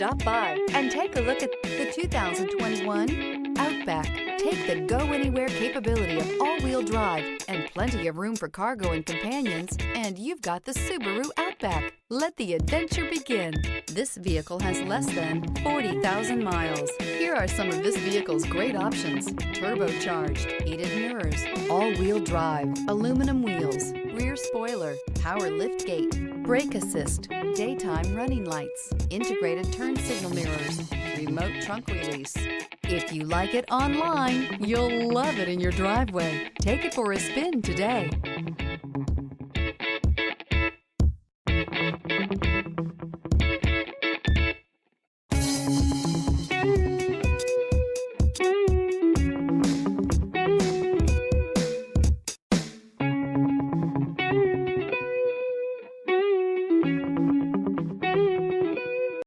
Stop by and take a look at the 2021 Outback. Take the go-anywhere capability of all-wheel drive and plenty of room for cargo and companions, and you've got the Subaru Outback. Let the adventure begin. This vehicle has less than 40,000 miles. Here are some of this vehicle's great options: turbocharged, heated mirrors, all-wheel drive, aluminum wheels, rear spoiler, power liftgate, brake assist, daytime running lights, integrated turn signal mirrors, remote trunk release. If you like it online, you'll love it in your driveway. Take it for a spin today.